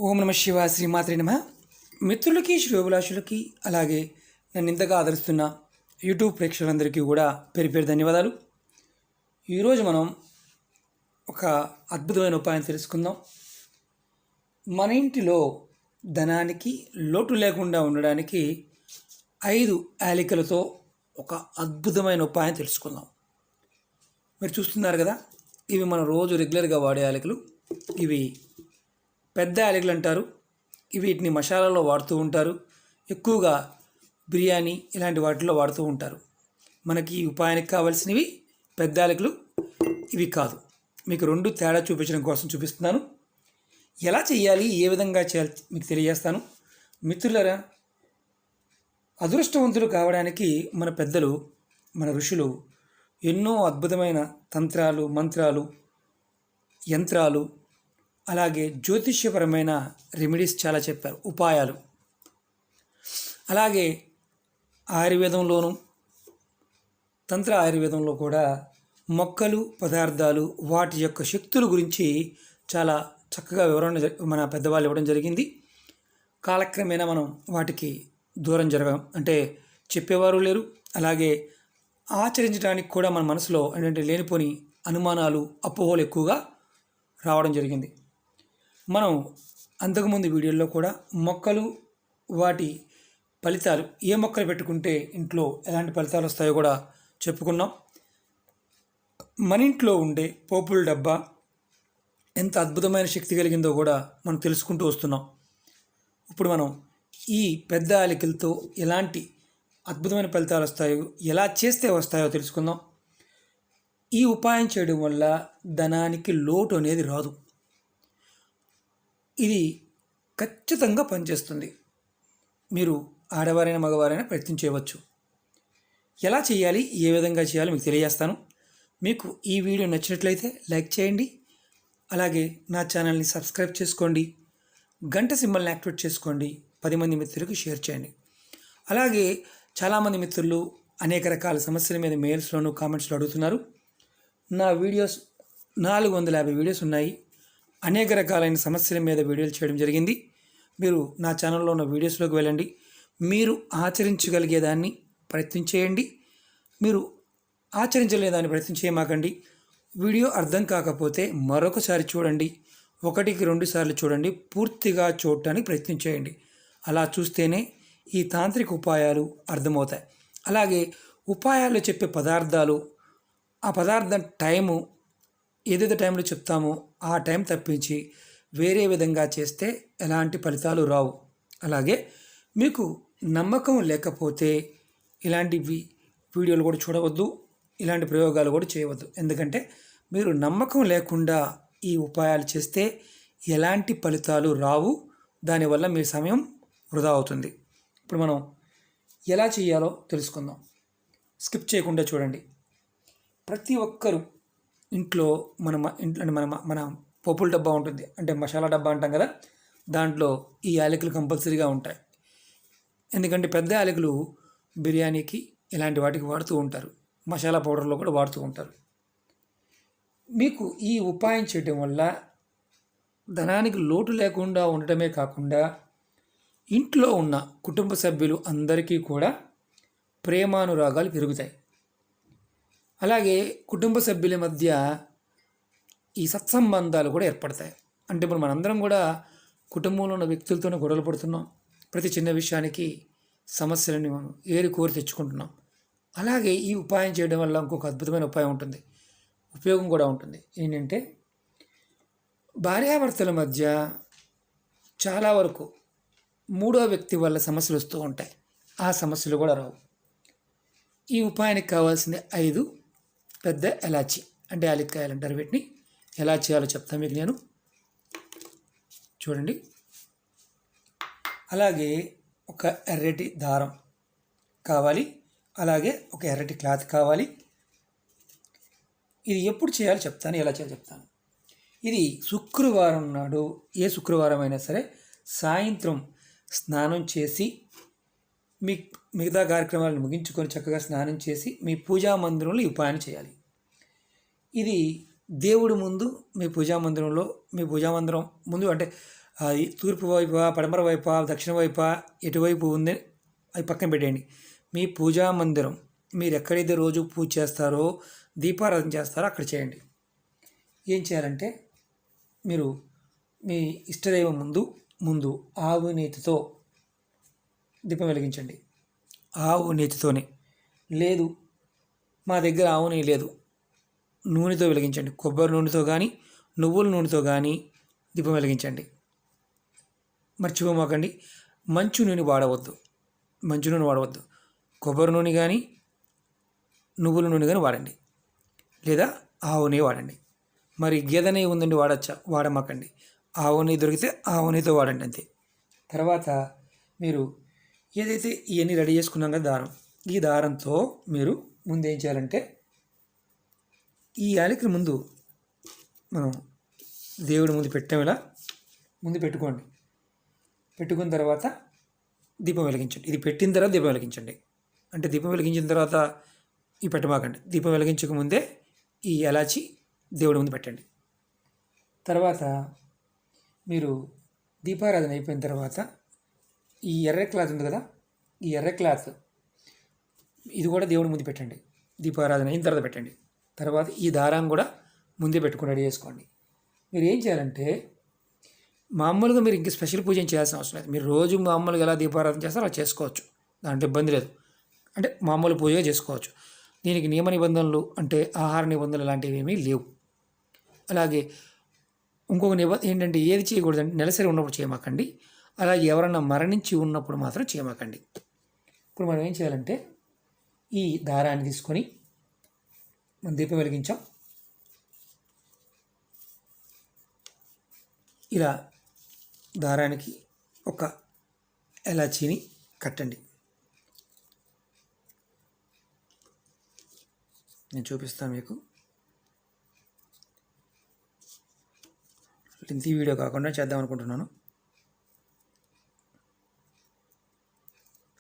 ఓం నమ శివ శ్రీమాత్రే నమ. మిత్రులకి శ్రేయోభిలాషులకి అలాగే నన్ను ఇంతగా ఆదరిస్తున్న యూట్యూబ్ ప్రేక్షకులందరికీ కూడా పేరు పేరు ధన్యవాదాలు. ఈరోజు మనం ఒక అద్భుతమైన ఉపాయం తెలుసుకుందాం. మన ఇంటిలో ధనానికి లోటు లేకుండా ఉండడానికి 5 యాలకులతో ఒక అద్భుతమైన ఉపాయం తెలుసుకుందాం. మీరు చూస్తున్నారు కదా, ఇవి మనం రోజు రెగ్యులర్గా వాడే యాలకులు. ఇవి పెద్ద యాలకులు అంటారు. వీటిని మసాలాలో వాడుతూ ఉంటారు, ఎక్కువగా బిర్యానీ ఇలాంటి వాటిల్లో వాడుతూ ఉంటారు. మనకి ఈ ఉపాయానికి కావాల్సినవి పెద్ద యాలకులు, ఇవి కాదు. మీకు 2 తేడా చూపించడం కోసం చూపిస్తున్నాను. ఎలా చేయాలి, ఏ విధంగా చేయాలి మీకు తెలియజేస్తాను. మిత్రులరా, అదృష్టవంతులు కావడానికి మన పెద్దలు, మన ఋషులు ఎన్నో అద్భుతమైన తంత్రాలు, మంత్రాలు, యంత్రాలు, అలాగే జ్యోతిష్యపరమైన రెమెడీస్ చాలా చెప్పారు, ఉపాయాలు. అలాగే ఆయుర్వేదంలోనూ, తంత్ర ఆయుర్వేదంలో కూడా మొక్కలు, పదార్థాలు, వాటి యొక్క శక్తుల గురించి చాలా చక్కగా వివరణ మన పెద్దవాళ్ళు ఇవ్వడం జరిగింది. కాలక్రమేణా మనం వాటికి దూరం జరగం, అంటే చెప్పేవారు లేరు. అలాగే ఆచరించడానికి కూడా మన మనసులో ఏంటంటే లేనిపోని అనుమానాలు, అపోహలు ఎక్కువగా రావడం జరిగింది. మనం అంతకుముందు వీడియోల్లో కూడా మొక్కలు, వాటి ఫలితాలు, ఏ మొక్కలు పెట్టుకుంటే ఇంట్లో ఎలాంటి ఫలితాలు వస్తాయో కూడా చెప్పుకున్నాం. మన ఇంట్లో ఉండే పోపుల డబ్బా ఎంత అద్భుతమైన శక్తి కలిగిందో కూడా మనం తెలుసుకుంటూ వస్తున్నాం. ఇప్పుడు మనం ఈ పెద్ద యాలకులతో ఎలాంటి అద్భుతమైన ఫలితాలు వస్తాయో, ఎలా చేస్తే వస్తాయో తెలుసుకుందాం. ఈ ఉపాయం చేయడం వల్ల ధనానికి లోటు అనేది రాదు. ఇది ఖచ్చితంగా పనిచేస్తుంది. మీరు ఆడవారైనా మగవారైనా ప్రయత్నం చేయవచ్చు. ఎలా చేయాలి, ఏ విధంగా చేయాలో మీకు తెలియజేస్తాను. మీకు ఈ వీడియో నచ్చినట్లయితే లైక్ చేయండి. అలాగే నా ఛానల్ని సబ్స్క్రైబ్ చేసుకోండి. గంట సింబల్ని యాక్టివేట్ చేసుకోండి. 10 మంది మిత్రులకు షేర్ చేయండి. అలాగే చాలామంది మిత్రులు అనేక రకాల సమస్యల మీద మెయిల్స్లోనూ, కామెంట్స్లో అడుగుతున్నారు. నా వీడియోస్ 450 వీడియోస్ ఉన్నాయి. అనేక రకాలైన సమస్యల మీద వీడియోలు చేయడం జరిగింది. మీరు నా ఛానల్లో ఉన్న వీడియోస్లోకి వెళ్ళండి. మీరు ఆచరించగలిగేదాన్ని ప్రయత్నం చేయండి. మీరు ఆచరించలేదాన్ని ప్రయత్నం చేయమాకండి. వీడియో అర్థం కాకపోతే మరొకసారి చూడండి, 1కి 2 సార్లు చూడండి. పూర్తిగా చూడటానికి ప్రయత్నం చేయండి. అలా చూస్తేనే ఈ తాంత్రిక ఉపాయాలు అర్థమవుతాయి. అలాగే ఉపాయాలు చెప్పే పదార్థాలు, ఆ పదార్థం టైము, ఏదైతే టైంలో చెప్తామో ఆ టైం తప్పించి వేరే విధంగా చేస్తే ఎలాంటి ఫలితాలు రావు. అలాగే మీకు నమ్మకం లేకపోతే ఇలాంటి వీడియోలు కూడా చూడవద్దు, ఇలాంటి ప్రయోగాలు కూడా చేయవద్దు. ఎందుకంటే మీరు నమ్మకం లేకుండా ఈ ఉపాయాలు చేస్తే ఎలాంటి ఫలితాలు రావు. దానివల్ల మీ సమయం వృధా అవుతుంది. ఇప్పుడు మనం ఎలా చేయాలో తెలుసుకుందాం. స్కిప్ చేయకుండా చూడండి. ప్రతి ఒక్కరూ ఇంట్లో మన పోపుల డబ్బా ఉంటుంది, అంటే మసాలా డబ్బా అంటాం కదా, దాంట్లో ఈ యాలకులు కంపల్సరీగా ఉంటాయి. ఎందుకంటే పెద్ద యాలకులు బిర్యానీకి ఇలాంటి వాటికి వాడుతూ ఉంటారు, మసాలా పౌడర్లో కూడా వాడుతూ ఉంటారు. మీకు ఈ ఉపాయం చేయడం వల్ల ధనానికి లోటు లేకుండా ఉండటమే కాకుండా ఇంట్లో ఉన్న కుటుంబ సభ్యులు అందరికీ కూడా ప్రేమానురాగాలు పెరుగుతాయి. అలాగే కుటుంబ సభ్యుల మధ్య ఈ సత్సంబంధాలు కూడా ఏర్పడతాయి. అంటే ఇప్పుడు మనందరం కూడా కుటుంబంలో ఉన్న వ్యక్తులతోనే గొడవలు పడుతున్నాం. ప్రతి చిన్న విషయానికి సమస్యలని మనం కోరి తెచ్చుకుంటున్నాం. అలాగే ఈ ఉపాయం చేయడం వల్ల ఇంకొక అద్భుతమైన ఉపాయం ఉంటుంది, ఉపయోగం కూడా ఉంటుంది. ఏంటంటే భార్యాభర్తల మధ్య చాలా వరకు 3వ వ్యక్తి వల్ల సమస్యలు వస్తూ ఉంటాయి. ఆ సమస్యలు కూడా రావు. ఈ ఉపాయానికి కావాల్సిన 5 పెద్ద ఎలాచి, అంటే యాలక్కాయలు అంటారు. వీటిని ఎలా చేయాలో చెప్తాను మీకు నేను. చూడండి. అలాగే ఒక ఎర్రటి దారం కావాలి. అలాగే ఒక ఎర్రటి క్లాత్ కావాలి. ఇది ఎప్పుడు చేయాలో చెప్తాను, ఎలా చేయాలో చెప్తాను. ఇది శుక్రవారం నాడు, ఏ శుక్రవారం అయినా సరే సాయంత్రం స్నానం చేసి మిగతా కార్యక్రమాలను ముగించుకొని చక్కగా స్నానం చేసి మీ పూజా మందిరంలో ఈ ఉపాయాన్ని చేయాలి. ఇది దేవుడి ముందు, మీ పూజా మందిరం ముందు, అంటే అది తూర్పు వైపా, పడమర వైపా, దక్షిణ వైపా, ఎటువైపు ఉంది అది పక్కన పెట్టేయండి. మీ పూజా మందిరం మీరు ఎక్కడైతే రోజు పూజ చేస్తారో, దీపారాధన చేస్తారో అక్కడ చేయండి. ఏం చేయాలంటే మీరు మీ ఇష్టదైవం ముందు ఆవు నేతితో దీపం వెలిగించండి. ఆవు నేతితోనే. లేదు మా దగ్గర ఆవు నెయ్యి లేదు, నూనెతో వెలిగించండి. కొబ్బరి నూనెతో కానీ నువ్వుల నూనెతో కానీ దీపం వెలిగించండి. మర్చిపోమాకండి, మంచు నూనె వాడవద్దు. కొబ్బరి నూనె కానీ నువ్వుల నూనె కానీ వాడండి, లేదా ఆవు నెయ్యి వాడండి. మరి గేదె నెయ్యి ఉందండి, వాడమాకండి. ఆవు నెయ్యి దొరికితే ఆవు నెయ్యితో వాడండి అంతే. తర్వాత మీరు ఏదైతే ఇవన్నీ రెడీ చేసుకున్నాం కదా దారం, ఈ దారంతో మీరు ముందు ఏం చేయాలంటే ఈ యాలకుల ముందు మనం దేవుడి ముందు పెట్టాం, ఇలా ముందు పెట్టుకోండి. పెట్టుకున్న తర్వాత దీపం వెలిగించండి. ఇది పెట్టిన తర్వాత దీపం వెలిగించండి. అంటే దీపం వెలిగించిన తర్వాత ఈ పెట్టమాకండి. దీపం వెలిగించక ముందే ఈ ఎలాచి దేవుడి ముందు పెట్టండి. తర్వాత మీరు దీపారాధన అయిపోయిన తర్వాత ఈ ఎర్ర క్లాత్ ఉంది కదా, ఈ ఎర్ర క్లాత్ ఇది కూడా దేవుడి ముందు పెట్టండి. దీపారాధన అయిన తర్వాత పెట్టండి. తర్వాత ఈ దారాన్ని కూడా ముందే పెట్టుకుని రెడీ చేసుకోండి. మీరు ఏం చేయాలంటే మామూలుగా మీరు ఇంక స్పెషల్ పూజ ఏం చేయాల్సిన అవసరం లేదు. మీరు రోజు మామూలుగా ఎలా దీపారాధన చేస్తారో అలా చేసుకోవచ్చు, దాంట్లో ఇబ్బంది లేదు. అంటే మామూలు పూజగా చేసుకోవచ్చు. దీనికి నియమ నిబంధనలు అంటే ఆహార నిబంధనలు లాంటివి ఏమీ లేవు. అలాగే ఇంకొక ఏంటంటే ఏది చేయకూడదంటే నెలసరి ఉన్నప్పుడు చేయమాకండి, అలాగే ఎవరన్నా మరణించి ఉన్నప్పుడు మాత్రం చేయమాకండి. ఇప్పుడు మనం ఏం చేయాలంటే ఈ దారాన్ని తీసుకొని మనం దీపం వెలిగించాం, ఇలా దారానికి ఒక ఎలాచీని కట్టండి. నేను చూపిస్తాను మీకు. లెంతీ వీడియో కాకుండా చేద్దాం అనుకుంటున్నాను.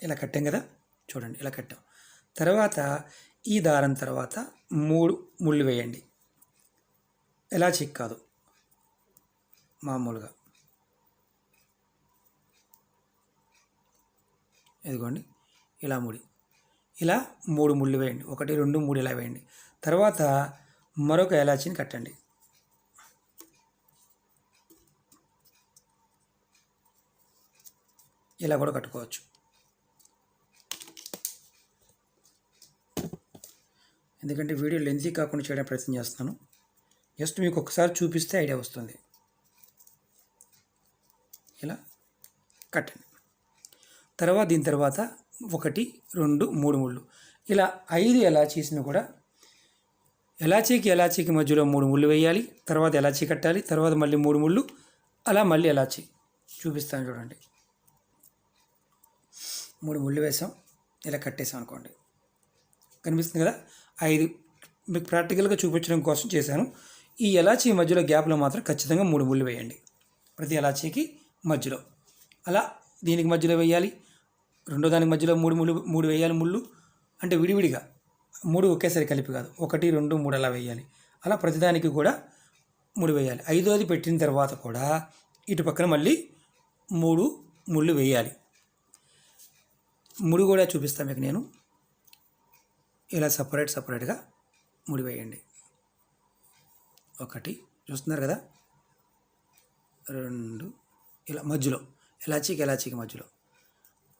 ఇలా కట్టాం కదా, చూడండి ఇలా కట్టాం. తర్వాత ఈ దారం తర్వాత 3 ముళ్ళు వేయండి. ఎలా చెక్ కాదు, మామూలుగా. ఇదిగోండి ఇలా ఇలా 3 ముళ్ళు వేయండి. 1 2 3 ఇలా వేయండి. తర్వాత మరొక ఎలాచీని కట్టండి. ఇలా కూడా కట్టుకోవచ్చు. ఎందుకంటే వీడియో లెంతీ కాకుండా చేయడానికి ప్రయత్నం చేస్తాను. జస్ట్ మీకు ఒకసారి చూపిస్తే ఐడియా వస్తుంది. ఇలా కట్టండి. తర్వాత దీని తర్వాత 1 2 3 ముళ్ళు, ఇలా 5 ఎలాచీస్ని కూడా ఎలాచీకి మధ్యలో 3 ముళ్ళు వేయాలి. తర్వాత ఎలాచీ కట్టాలి. తర్వాత మళ్ళీ 3 ముళ్ళు, అలా మళ్ళీ ఎలాచీ. చూపిస్తాను చూడండి. 3 ముళ్ళు వేసాం, ఇలా కట్టేసాం అనుకోండి. కనిపిస్తుంది కదా. 5 మీకు ప్రాక్టికల్గా చూపించడం కోసం చేశాను. ఈ ఎలాచీ మధ్యలో గ్యాప్లో మాత్రం ఖచ్చితంగా 3 ముళ్ళు వేయండి, ప్రతి ఎలాచీకి మధ్యలో. అలా దీనికి మధ్యలో వేయాలి, రెండో దానికి మధ్యలో 3 వేయాలి ముళ్ళు. అంటే విడివిడిగా 3 ఒకేసారి కలిపి కాదు, 1 2 3 అలా వేయాలి. అలా ప్రతిదానికి కూడా 3 వేయాలి. 5వది పెట్టిన తర్వాత కూడా ఇటు పక్కన మళ్ళీ 3 ముళ్ళు వేయాలి. ముడి కూడా చూపిస్తాను మీకు నేను. ఇలా సపరేట్గా ముడి వేయండి. 1 చూస్తున్నారు కదా, 2 ఇలా మధ్యలో ఎలాచీకి మధ్యలో.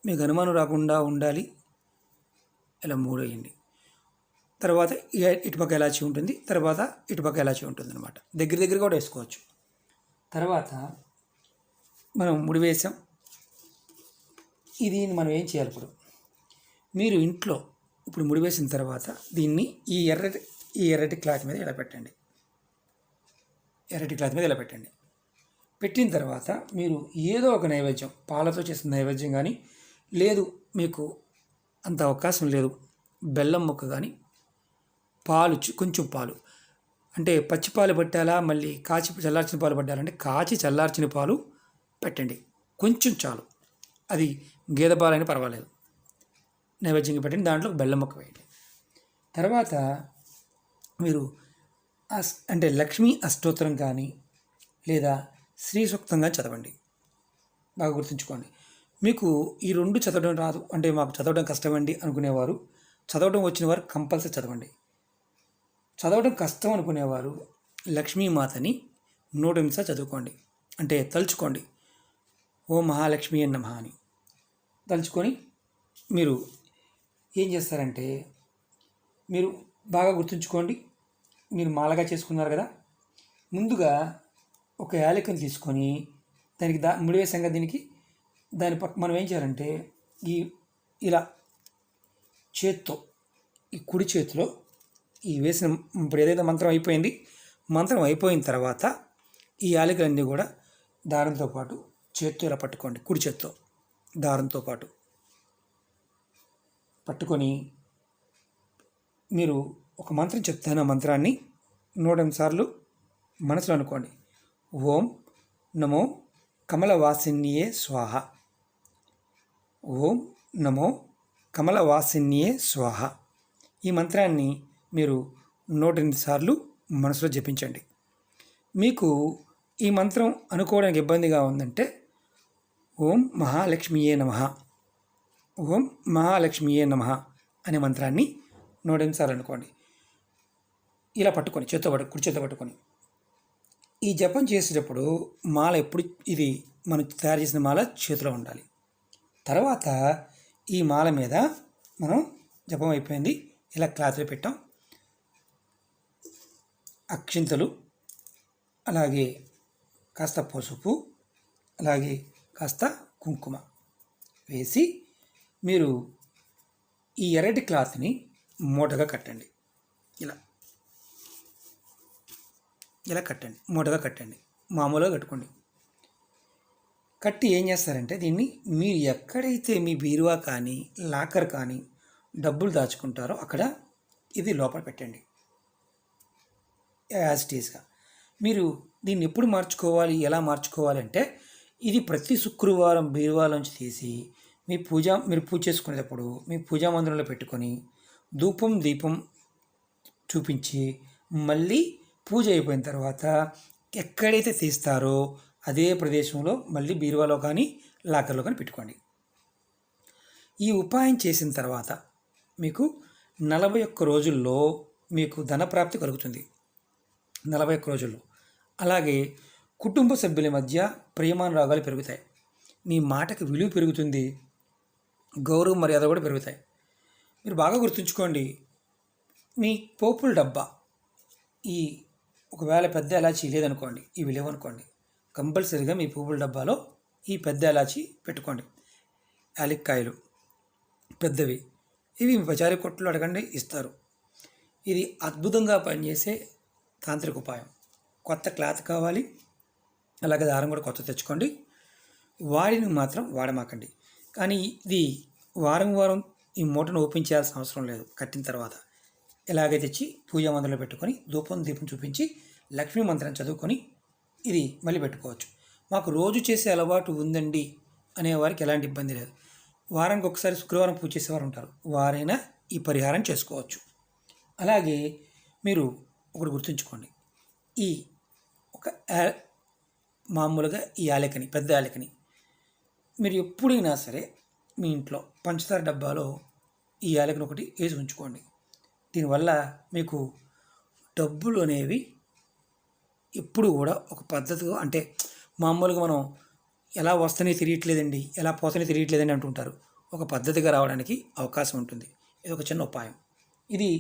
మీకు అనుమానం రాకుండా ఉండాలి, ఇలా 3 వేయండి. తర్వాత ఇటుపక్క ఎలాచీ ఉంటుంది, తర్వాత ఇటుపక్క ఎలాచీ ఉంటుంది అనమాట. దగ్గర కూడా వేసుకోవచ్చు. తర్వాత మనం ముడి వేసాం. ఇది మనం ఏం చేయాలి ఇప్పుడు, మీరు ఇంట్లో ఇప్పుడు ముడి వేసిన తర్వాత దీన్ని ఈ ఎర్రటి క్లాత్ మీద ఇలా పెట్టండి. పెట్టిన తర్వాత మీరు ఏదో ఒక నైవేద్యం, పాలతో చేసిన నైవేద్యం కానీ, లేదు మీకు అంత అవకాశం లేదు, బెల్లం ముక్క కానీ, పాలు కొంచెం పాలు, అంటే పచ్చి పాలు పట్టాలా మళ్ళీ కాచి చల్లార్చిన పాలు పట్టాలంటే కాచి చల్లార్చిన పాలు పెట్టండి, కొంచెం చాలు. అది గేదె పాలైనా పర్వాలేదు. నైవేద్యంగా పెట్టండి, దాంట్లో బెల్లం ముక్క వేయండి. తర్వాత మీరు అంటే లక్ష్మీ అష్టోత్తరం కానీ లేదా శ్రీ సూక్తంగా చదవండి. బాగా గుర్తుంచుకోండి. మీకు ఈ 2 చదవడం రాదు అంటే మాకు చదవడం కష్టమండి అనుకునేవారు, చదవడం వచ్చిన వారు కంపల్సరీ చదవండి. చదవడం కష్టం అనుకునేవారు లక్ష్మీమాతని 108 సార్లు చదువుకోండి. అంటే తలుచుకోండి, ఓ మహాలక్ష్మి నమః అని తలుచుకొని మీరు ఏం చేస్తారంటే, మీరు బాగా గుర్తుంచుకోండి. మీరు మాలగా చేసుకున్నారు కదా, ముందుగా ఒక యాలకుని తీసుకొని దానికి ముడివేసాం కదా, దాని పక్క మనం ఏం చేయాలంటే ఈ ఇలా చేత్తో, ఈ కుడి చేతిలో ఈ వేసిన ఇప్పుడు ఏదైతే మంత్రం అయిపోయింది, మంత్రం అయిపోయిన తర్వాత ఈ యాలకులన్నీ కూడా దారంతో పాటు చేత్తో ఇలా పట్టుకోండి. కుడి చేత్తో దారంతో పాటు పట్టుకొని మీరు ఒక మంత్రం చెప్తాను. ఆ మంత్రాన్ని 108 సార్లు మనసులో అనుకోండి. ఓం నమో కమలవాసిన్యే స్వాహ. ఓం నమో కమలవాసిన్యే స్వాహ. ఈ మంత్రాన్ని మీరు 108 సార్లు మనసులో జపించండి. మీకు ఈ మంత్రం అనుకోవడానికి ఇబ్బందిగా ఉందంటే ఓం మహాలక్ష్మియే నమః, ఓం మహాలక్ష్మియే నమః అనే మంత్రాన్ని 108 సార్లు అనుకోండి. ఇలా పట్టుకొని కుడి చేత్తో పట్టుకొని ఈ జపం చేసేటప్పుడు మాల ఎప్పుడు ఇది మనం తయారు చేసిన మాల చేతిలో ఉండాలి. తర్వాత ఈ మాల మీద మనం జపం అయిపోయింది, ఇలా క్లాత్లో పెట్టాం, అక్షింతలు, అలాగే కాస్త పసుపు, అలాగే కాస్త కుంకుమ వేసి మీరు ఈ ఎర్రటి క్లాత్ని మూటగా కట్టండి. ఇలా కట్టండి, మూటగా కట్టండి, మామూలుగా కట్టుకోండి. కట్టి ఏం చేస్తారంటే దీన్ని మీరు ఎక్కడైతే మీ బీరువా కానీ లాకర్ కానీ డబ్బులు దాచుకుంటారో అక్కడ ఇది లోపల పెట్టండి. యాజ్ ఇట్ ఈస్గా మీరు దీన్ని ఎప్పుడు మార్చుకోవాలి, ఎలా మార్చుకోవాలి అంటే ఇది ప్రతి శుక్రవారం బీరువాలోంచి తీసి మీరు పూజ చేసుకునేటప్పుడు మీ పూజా మందిరంలో పెట్టుకొని ధూపం దీపం చూపించి మళ్ళీ పూజ అయిపోయిన తర్వాత ఎక్కడైతే తీస్తారో అదే ప్రదేశంలో మళ్ళీ బీరువాలో కానీ లాకర్లో కానీ పెట్టుకోండి. ఈ ఉపాయం చేసిన తర్వాత మీకు 41 రోజుల్లో మీకు ధనప్రాప్తి కలుగుతుంది. 41 రోజుల్లో. అలాగే కుటుంబ సభ్యుల మధ్య ప్రేమానురాగాలు పెరుగుతాయి, మీ మాటకి విలువ పెరుగుతుంది, గౌరవ మర్యాద కూడా పెరుగుతాయి. మీరు బాగా గుర్తుంచుకోండి, మీ పోపుల డబ్బా ఈ ఒకవేళ పెద్ద ఎలాచీ లేదనుకోండి, ఇవి లేవనుకోండి, కంపల్సరీగా మీ పోపుల డబ్బాలో ఈ పెద్ద ఎలాచీ పెట్టుకోండి. యాలక్కాయలు పెద్దవి, ఇవి పచారీ కొట్లు అడగండి, ఇస్తారు. ఇది అద్భుతంగా పనిచేసే తాంత్రిక ఉపాయం. కొత్త క్లాత్ కావాలి, అలాగే దారం కూడా కొత్త తెచ్చుకోండి. వాడిని మాత్రం వాడమాకండి. కానీ ఇది వారం ఈ మూటను ఓపెన్ చేయాల్సిన అవసరం లేదు. కట్టిన తర్వాత ఇలాగే తెచ్చి పూజా మందిరంలో పెట్టుకొని ధూపం దీపం చూపించి లక్ష్మీ మంత్రం చదువుకొని ఇది మళ్ళీ పెట్టుకోవచ్చు. మాకు రోజు చేసే అలవాటు ఉందండి అనేవారికి ఎలాంటి ఇబ్బంది లేదు. వారానికి ఒకసారి శుక్రవారం పూజ చేసేవారు ఉంటారు, వారైనా ఈ పరిహారం చేసుకోవచ్చు. అలాగే మీరు ఒకటి గుర్తుంచుకోండి, ఈ ఒక మామూలుగా ఈ యాలకని, పెద్ద యాలకని మీరు ఎప్పుడైనా సరే మీ ఇంట్లో పంచదార డబ్బాలో ఈ యాలకని ఒకటి వేసి ఉంచుకోండి. దీనివల్ల మీకు డబ్బులు అనేవి ఎప్పుడు కూడా ఒక పద్ధతిగా, అంటే మామూలుగా మనం ఎలా వస్తేనే తెలియట్లేదండి, ఎలా పోతేనే తెలియట్లేదండి అంటుంటారు, ఒక పద్ధతిగా రావడానికి అవకాశం ఉంటుంది. ఇది ఒక చిన్న ఉపాయం. ఇది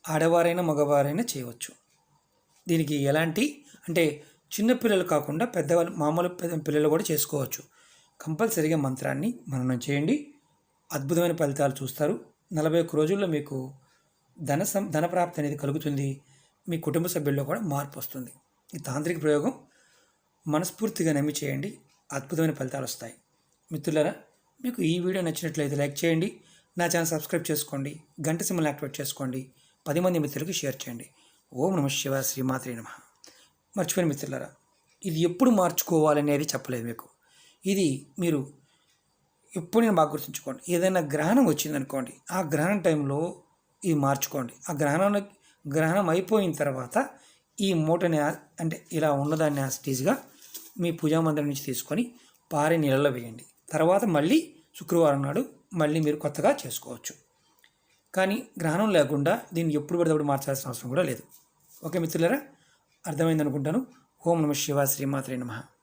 ఆడవారైనా మగవారైనా చేయవచ్చు. దీనికి ఎలాంటి అంటే చిన్నపిల్లలు కాకుండా పెద్దవాళ్ళు, మామూలు పిల్లలు కూడా చేసుకోవచ్చు. కంపల్సరీగా మంత్రాన్ని మననం చేయండి, అద్భుతమైన ఫలితాలు చూస్తారు. 41 రోజుల్లో మీకు ధనప్రాప్తి అనేది కలుగుతుంది. మీ కుటుంబ సభ్యుల్లో కూడా మార్పు వస్తుంది. ఈ తాంత్రిక ప్రయోగం మనస్ఫూర్తిగా నమ్మి చేయండి, అద్భుతమైన ఫలితాలు వస్తాయి. మిత్రులారా, మీకు ఈ వీడియో నచ్చినట్లయితే లైక్ చేయండి, నా ఛానల్ సబ్స్క్రైబ్ చేసుకోండి, గంట సింబల్ యాక్టివేట్ చేసుకోండి, 10 మంది మిత్రులకు షేర్ చేయండి. ఓం నమః శివాయ, శ్రీమాత్రే నమః. మర్చిపోయిన మిత్రులారా, ఇది ఎప్పుడు మార్చుకోవాలనేది చెప్పలేదు మీకు. ఇది మీరు ఎప్పుడైనా బాగా గుర్తుంచుకోండి. ఏదైనా గ్రహణం వచ్చిందనుకోండి, ఆ గ్రహణం టైంలో ఇది మార్చుకోండి. ఆ గ్రహణం అయిపోయిన తర్వాత ఈ మూటని అంటే ఇలా ఉన్నదాన్ని స్టేజ్గా మీ పూజా మందిరం నుంచి తీసుకొని పారే నీళ్ళలో వేయండి. తర్వాత మళ్ళీ శుక్రవారం నాడు మళ్ళీ మీరు కొత్తగా చేసుకోవచ్చు. కానీ గ్రహణం లేకుండా దీన్ని ఎప్పుడు పడితే అప్పుడు మార్చాల్సిన అవసరం కూడా లేదు. ఓకే మిత్రులారా, అర్థమైంది అనుకుంటాను. ఓం నమః శివాయ, శ్రీమాత్రే నమః.